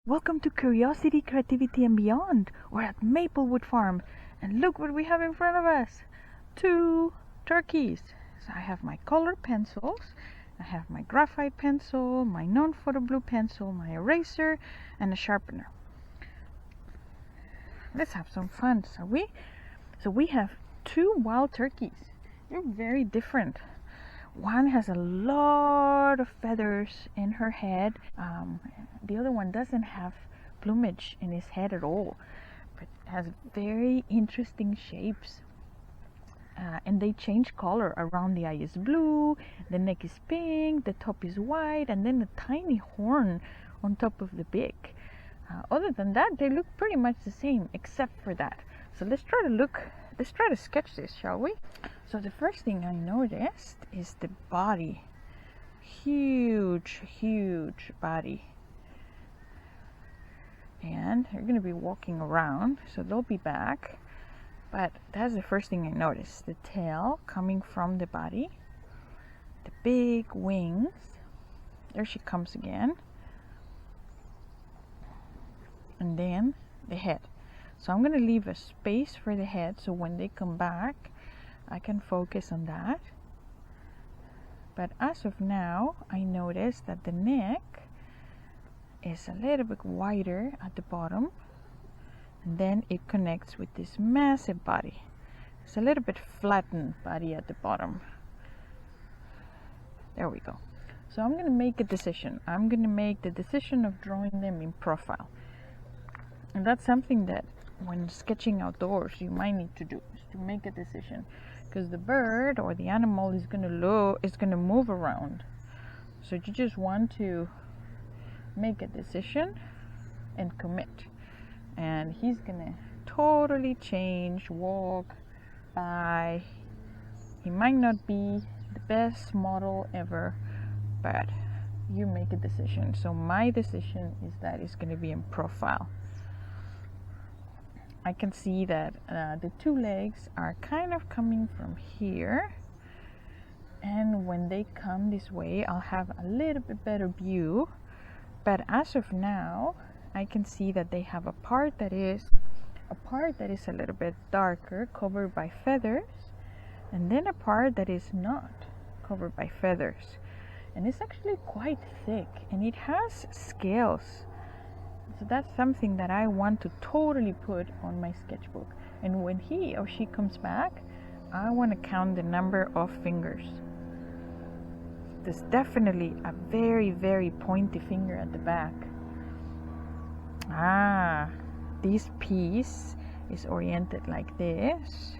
Welcome to Curiosity, Creativity and Beyond. We're at Maplewood Farm, and look what we have in front of us. 2 turkeys. So I have my color pencils, I have my graphite pencil, my non-photo blue pencil, my eraser, and a sharpener. Let's have some fun, shall we? So we have 2 wild turkeys. They're very different. One has a lot of feathers in her head. The other one doesn't have plumage in his head at all, but has very interesting shapes. And they change color. Around the eye is blue, the neck is pink, the top is white, and then a tiny horn on top of the beak. Other than that, they look pretty much the same, except for that. So let's try to sketch this, shall we? So the first thing I noticed is the body. Huge body. And they're going to be walking around, so they'll be back. But that's the first thing I noticed. The tail coming from the body. The big wings. There she comes again. And then the head. So I'm going to leave a space for the head, so when they come back, I can focus on that. But as of now, I notice that the neck is a little bit wider at the bottom, and then it connects with this massive body. It's a little bit flattened body at the bottom. There we go. So I'm going to make a decision. I'm going to make the decision of drawing them in profile. And that's something that when sketching outdoors you might need to do, is to make a decision, because the bird or the animal is going to move around. So you just want to make a decision and commit. And he's going to totally change, walk by. He might not be the best model ever, but you make a decision. So my decision is that it's going to be in profile. I can see that the 2 legs are kind of coming from here, and when they come this way I'll have a little bit better view. But as of now, I can see that they have a part that is a little bit darker, covered by feathers, and then a part that is not covered by feathers, and it's actually quite thick, and it has scales. So that's something that I want to totally put on my sketchbook. And when he or she comes back, I want to count the number of fingers. There's definitely a very pointy finger at the back. This piece is oriented like this.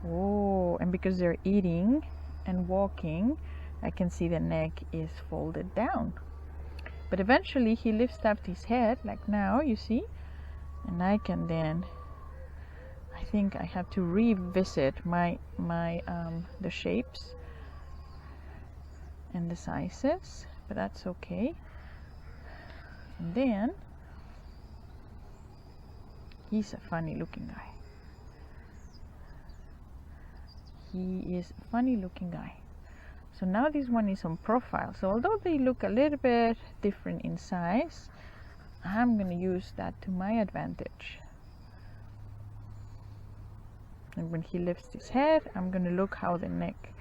Oh, and because they're eating and walking, I can see the neck is folded down. But eventually he lifts up his head, like now, you see, and I can then, I think I have to revisit the shapes and the sizes, but that's okay. And then he's a funny looking guy. He is a funny looking guy. So now this one is on profile. So although they look a little bit different in size, I'm going to use that to my advantage. And when he lifts his head, I'm going to look how the neck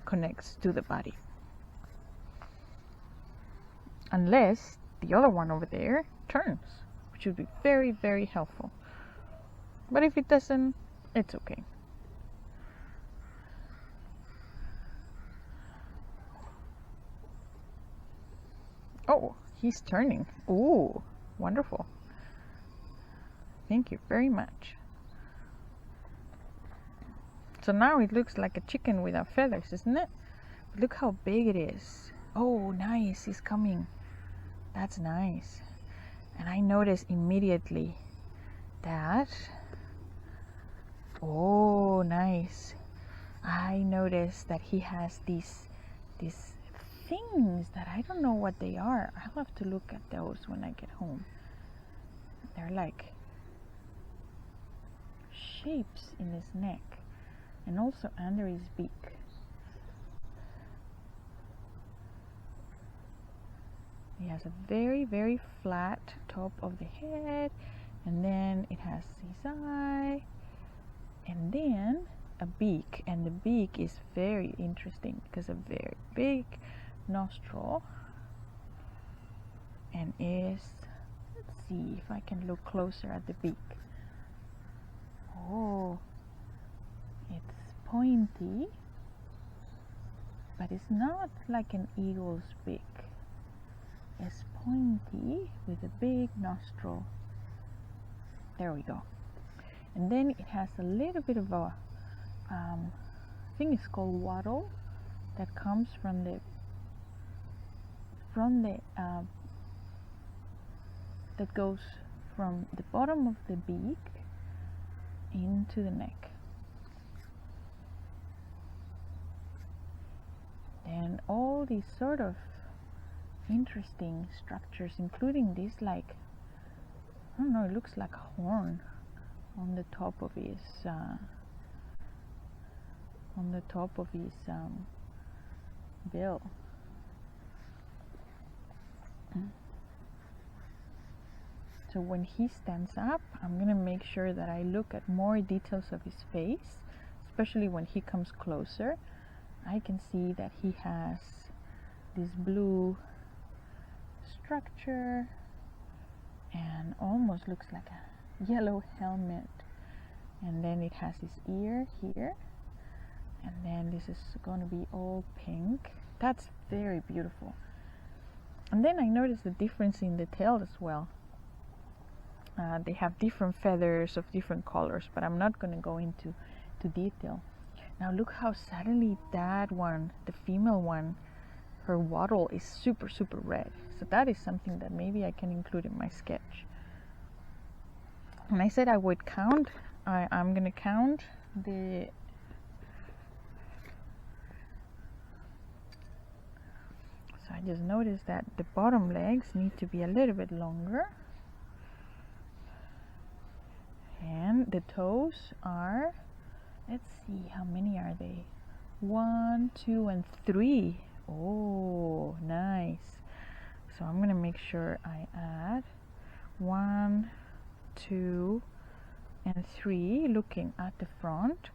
connects to the body. Unless the other one over there turns, which would be very helpful. But if it doesn't, it's okay. Oh, he's turning. Ooh, wonderful. Thank you very much. So now it looks like a chicken without feathers, isn't it? But look how big it is. Oh, nice, he's coming. That's nice. And I notice immediately that, oh, nice. I notice that he has these things that I don't know what they are. I'll have to look at those when I get home. They're like shapes in his neck and also under his beak. He has a very, very flat top of the head, and then it has his eye, and then a beak. And the beak is very interesting because a very big nostril, and is, let's see if I can look closer at the beak. Oh, it's pointy, but it's not like an eagle's beak. It's pointy with a big nostril. There we go. And then it has a little bit of a I think it's called wattle that comes from the that goes from the bottom of the beak into the neck. And all these sort of interesting structures, including this, like, I don't know, it looks like a horn on the top of his bill. So when he stands up, I'm gonna make sure that I look at more details of his face, especially when he comes closer. I can see that he has this blue structure and almost looks like a yellow helmet, and then it has his ear here, and then this is going to be all pink. That's very beautiful. And then I noticed the difference in the tail as well. They have different feathers of different colors, but I'm not going to go into detail. Now look how suddenly that one, the female one, her wattle is super red. So that is something that maybe I can include in my sketch. And I said I would count. I'm going to count the so I just noticed that the bottom legs need to be a little bit longer, and the toes are, let's see, how many are they? 1, 2, and 3. Oh, nice. So I'm gonna make sure I add 1, 2, and 3 looking at the front,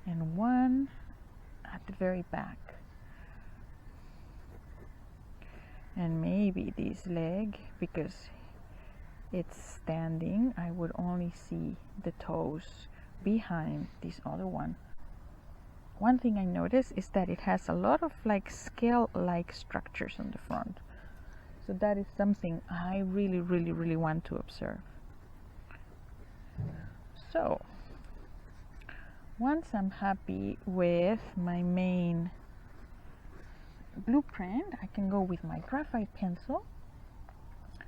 and 1 at the very back. And maybe this leg, because it's standing, I would only see the toes behind this other one. One thing I noticed is that it has a lot of like scale-like structures on the front. So that is something I really want to observe. So once I'm happy with my main blueprint, I can go with my graphite pencil,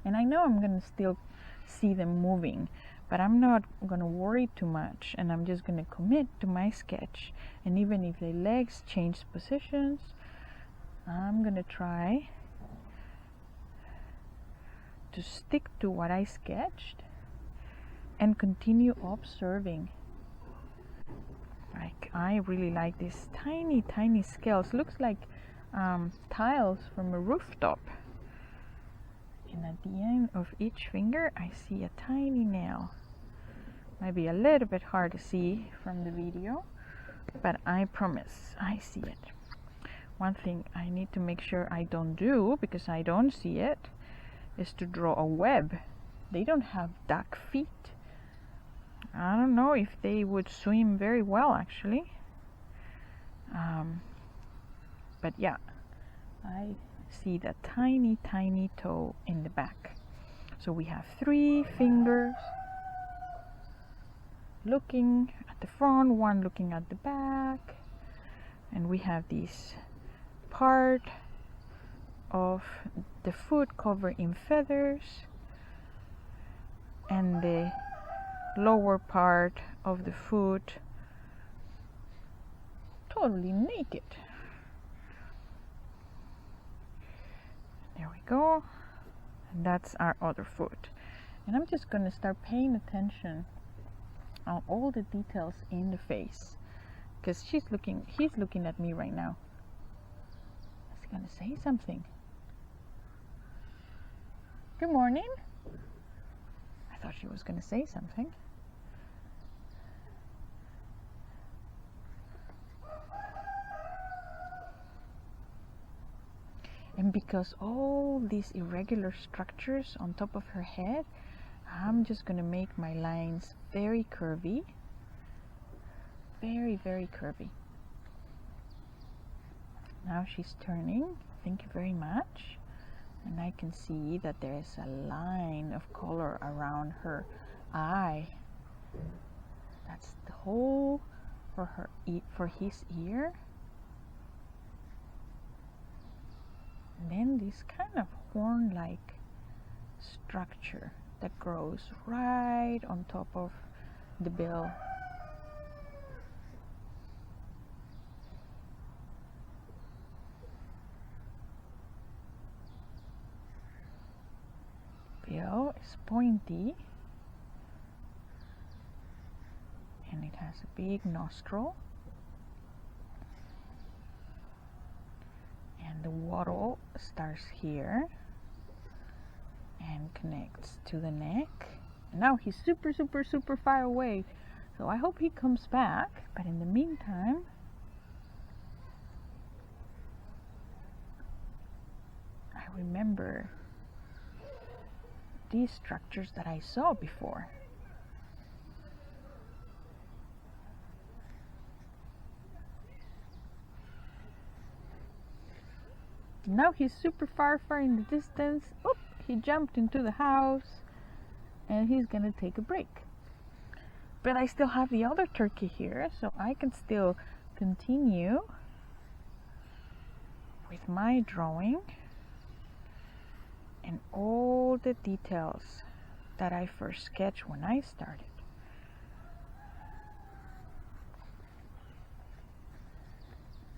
and I know I'm gonna still see them moving, but I'm not gonna worry too much, and I'm just gonna commit to my sketch. And even if the legs change positions, I'm gonna try to stick to what I sketched and continue observing. Like, I really like these tiny scales. Looks like tiles from a rooftop. And at the end of each finger I see a tiny nail. Might be a little bit hard to see from the video, but I promise I see it. One thing I need to make sure I don't do, because I don't see it, is to draw a web. They don't have duck feet. I don't know if they would swim very well, actually. But yeah, I see the tiny toe in the back. So we have 3 fingers looking at the front, 1 looking at the back, and we have this part of the foot covered in feathers, and the lower part of the foot totally naked. There we go. And that's our other foot. And I'm just going to start paying attention on all the details in the face, because he's looking at me right now. He's going to say something. Good morning. I thought she was going to say something. And because all these irregular structures on top of her head, I'm just going to make my lines very curvy. Very, very curvy. Now she's turning. Thank you very much. And I can see that there's a line of color around her eye. That's the hole for his ear. And then this kind of horn-like structure that grows right on top of the bill. Bill is pointy and it has a big nostril. And the wattle starts here and connects to the neck. And now he's super, super, super far away. So I hope he comes back. But in the meantime, I remember these structures that I saw before. Now he's super far in the distance. Oop, he jumped into the house and he's gonna take a break. But I still have the other turkey here, so I can still continue with my drawing and all the details that I first sketched when I started.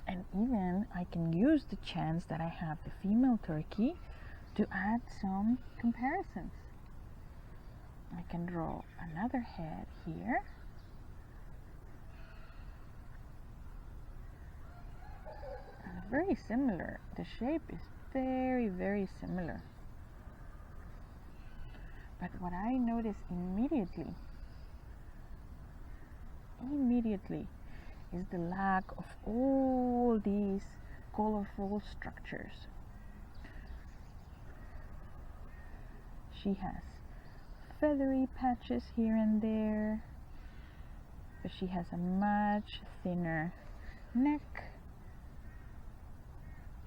And even I can use the chance that I have the female turkey to add some comparisons. I can draw another head here. And very similar. The shape is very, very similar. But what I notice immediately is the lack of all these colorful structures. She has feathery patches here and there, but she has a much thinner neck.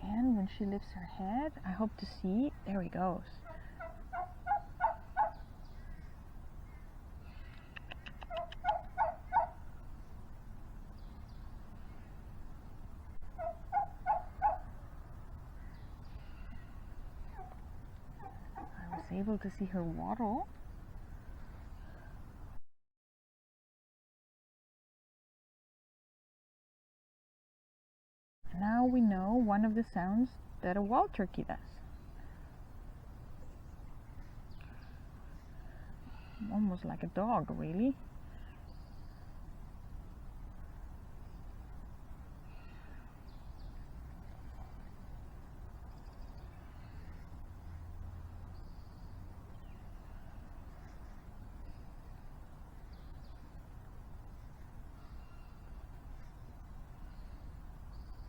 And when she lifts her head, I hope to see, there he goes. Able to see her waddle. Now we know one of the sounds that a wild turkey does. Almost like a dog, really.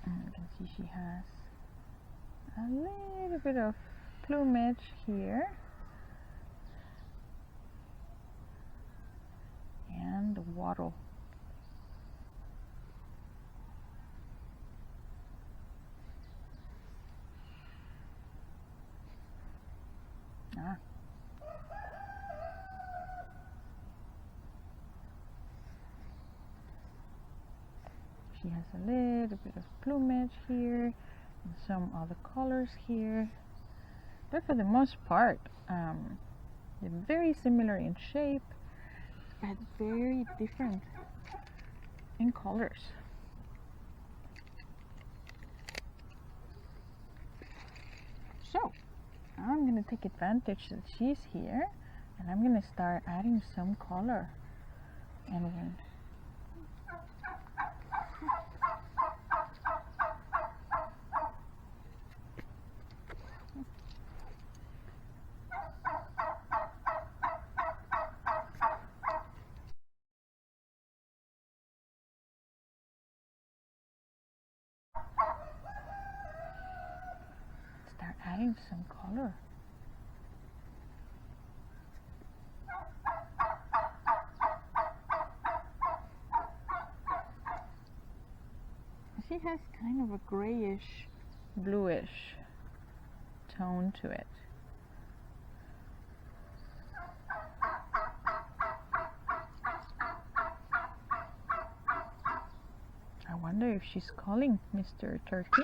You can see she has a little bit of plumage here and the wattle. She has a little bit of plumage here and some other colors here, but for the most part they're very similar in shape but very different in colors. So I'm going to take advantage that she's here and I'm going to start adding some color. And when adding some color. She has kind of a grayish, bluish tone to it. I wonder if she's calling Mr. Turkey.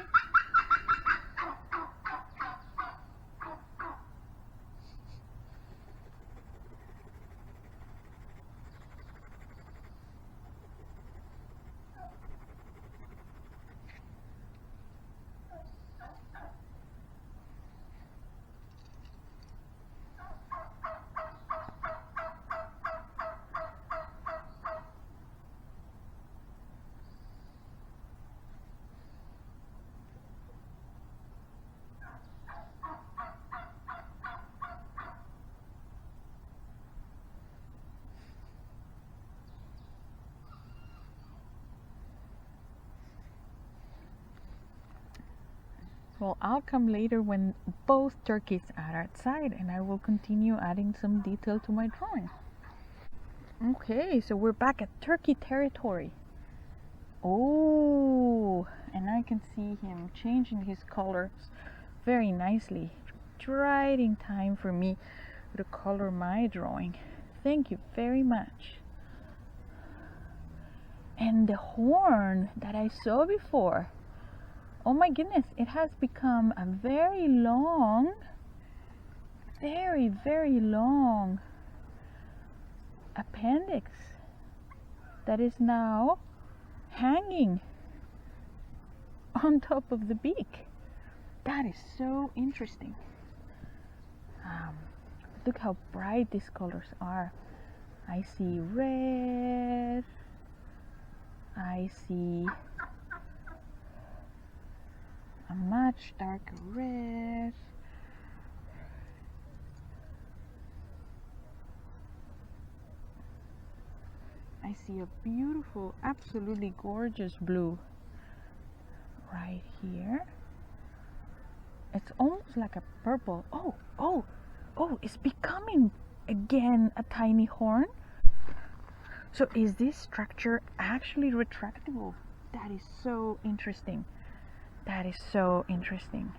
Well, I'll come later when both turkeys are outside and I will continue adding some detail to my drawing. Okay, so we're back at turkey territory. Oh, and I can see him changing his colors very nicely. Right in time for me to color my drawing. Thank you very much. And the horn that I saw before, oh my goodness, it has become a very long appendix that is now hanging on top of the beak. That is so interesting. Look how bright these colors are. I see red, I see a much darker red, I see a beautiful, absolutely gorgeous blue right here. It's almost like a purple. Oh, it's becoming again a tiny horn. So is this structure actually retractable? That is so interesting. That is so interesting.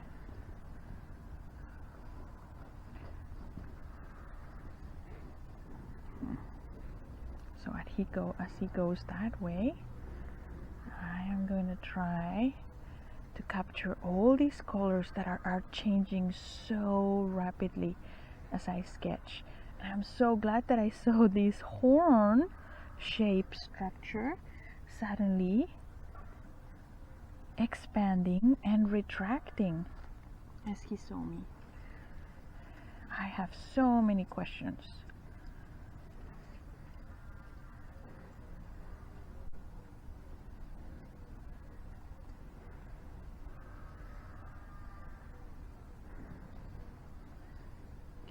So as he goes that way, I am going to try to capture all these colors that are changing so rapidly as I sketch. And I'm so glad that I saw this horn shape structure suddenly expanding and retracting as he saw me. I have so many questions.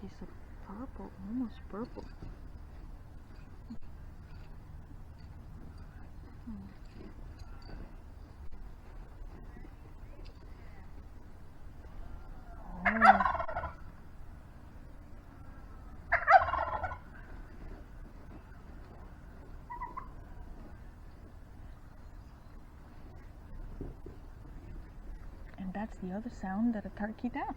Piece of purple, almost purple. And that's the other sound that a turkey does.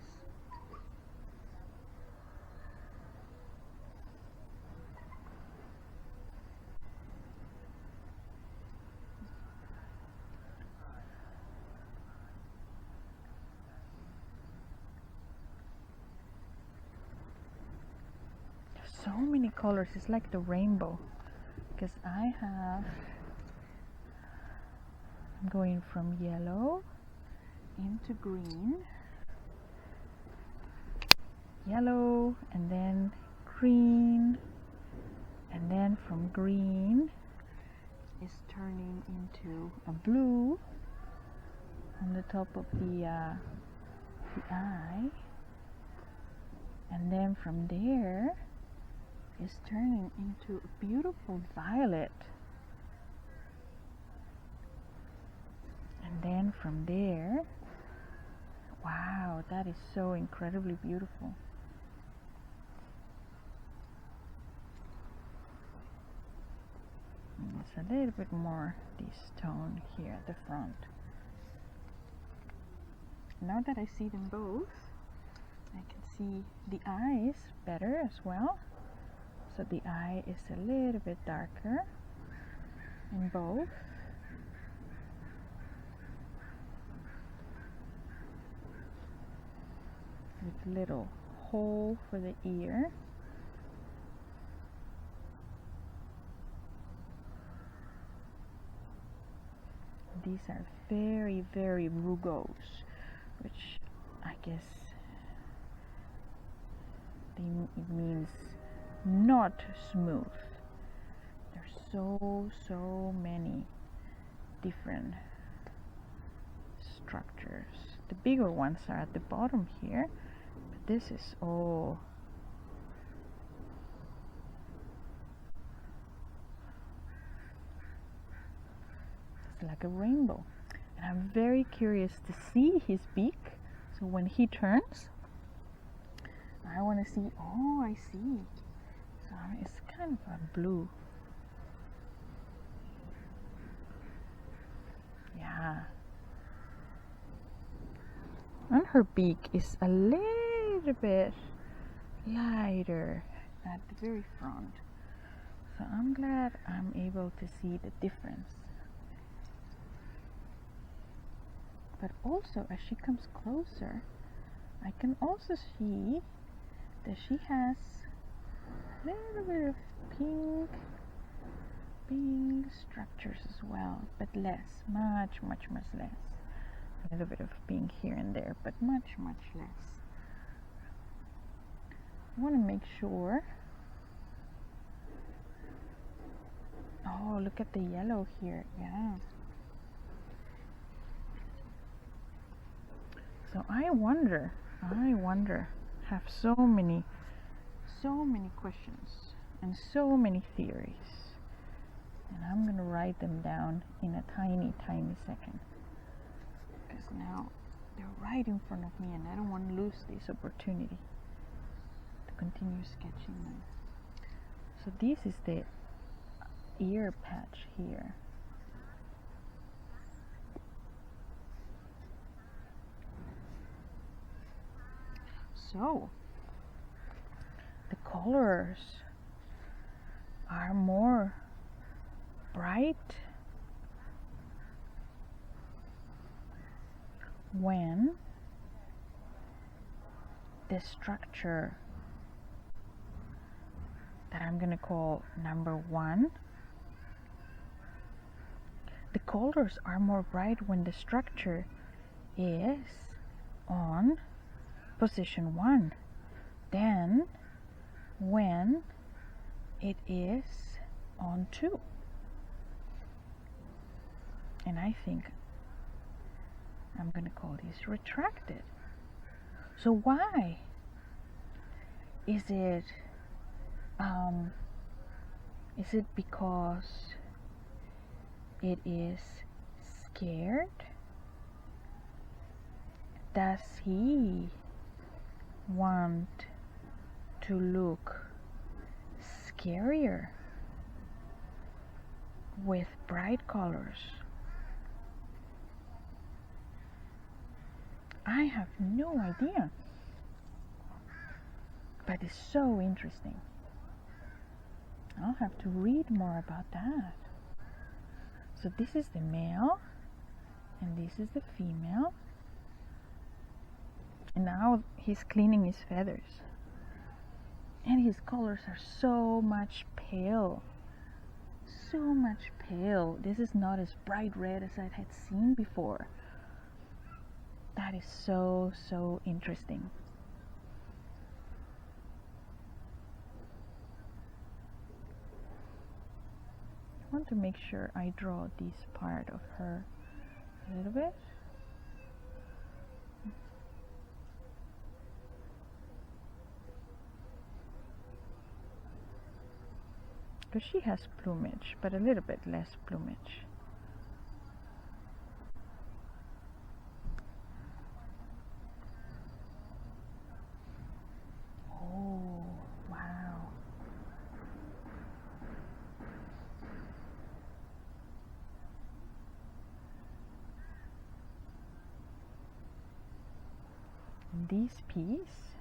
So many colors, it's like the rainbow, because I'm going from yellow into green, yellow, and then green, and then from green is turning into a blue on the top of the eye, and then from there is turning into a beautiful violet, and then from there, wow, Wow, that is so incredibly beautiful. And it's a little bit more this tone here at the front. Now that I see them both, I can see the eyes better as well. So the eye is a little bit darker in both. With little hole for the ear. These are very, very rugose, which I guess it means not smooth. There's so many different structures. The bigger ones are at the bottom here, but this is all it's like a rainbow. And I'm very curious to see his beak. So when he turns, I want to see, oh, I see. So it's kind of a blue. Yeah. And her beak is a little bit lighter at the very front. So I'm glad I'm able to see the difference. But also, as she comes closer, I can also see that she has a little bit of pink structures as well, but less, much less. A little bit of pink here and there, but much less. I want to make sure. Oh, look at the yellow here. Yeah. So I wonder, have so many questions and so many theories. And I'm going to write them down in a tiny second. Because now they're right in front of me and I don't want to lose this opportunity to continue sketching them. So this is the ear patch here. So the colors are more bright when the structure that I'm going to call number 1, the colors are more bright when the structure is on position 1 than when it is on 2. And I think I'm going to call this retracted. So why? Is it because it is scared? Does he want to look scarier with bright colors? I have no idea, but it's so interesting. I'll have to read more about that. So this is the male and this is the female, and now he's cleaning his feathers and his colors are so much pale. This is not as bright red as I had seen before. That is so interesting. I want to make sure I draw this part of her a little bit. Because she has plumage, but a little bit less plumage. this piece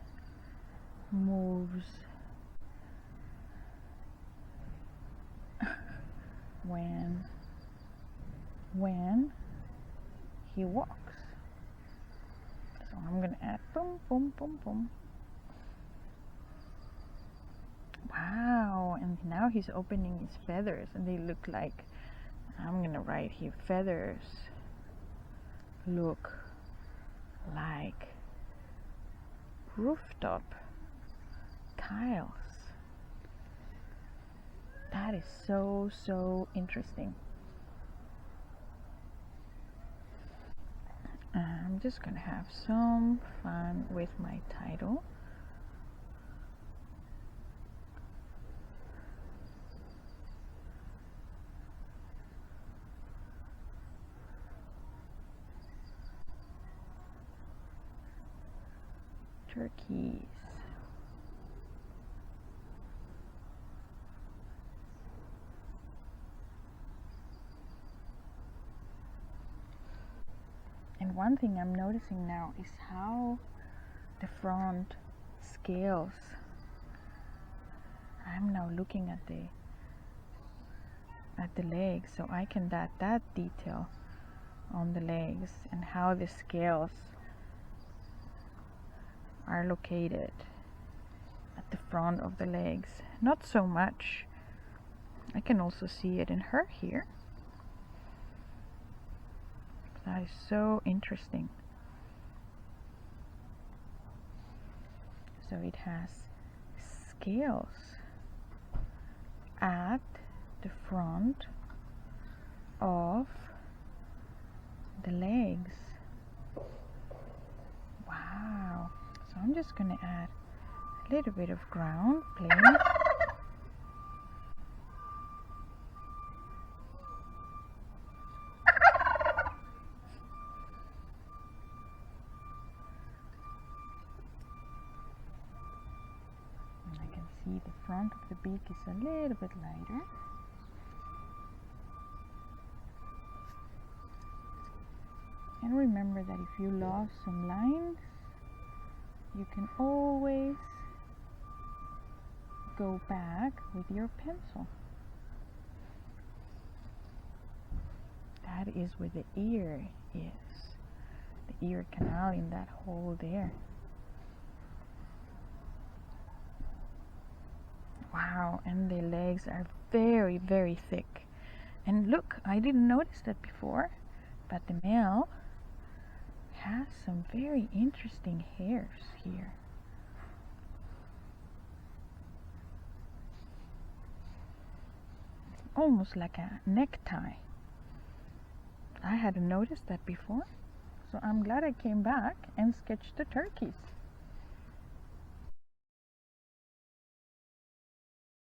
moves when he walks. So I'm gonna add boom, boom, boom, boom. Wow, and now he's opening his feathers and they look like, I'm gonna write here, feathers look like rooftop tiles. That is so interesting. I'm just gonna have some fun with my title. Turkeys. And one thing I'm noticing now is how the front scales. I'm now looking at the legs, so I can add that detail on the legs and how the scales are located at the front of the legs. Not so much. I can also see it in her here. That is so interesting. So it has scales at the front of the legs. Wow. So I'm just gonna add a little bit of ground plain. See, the front of the beak is a little bit lighter. And remember that if you lost some lines, you can always go back with your pencil. That is where the ear is. The ear canal in that hole there. Wow, and the legs are very thick. And look, I didn't notice that before, but the male has some very interesting hairs here. Almost like a necktie. I hadn't noticed that before, so I'm glad I came back and sketched the turkeys.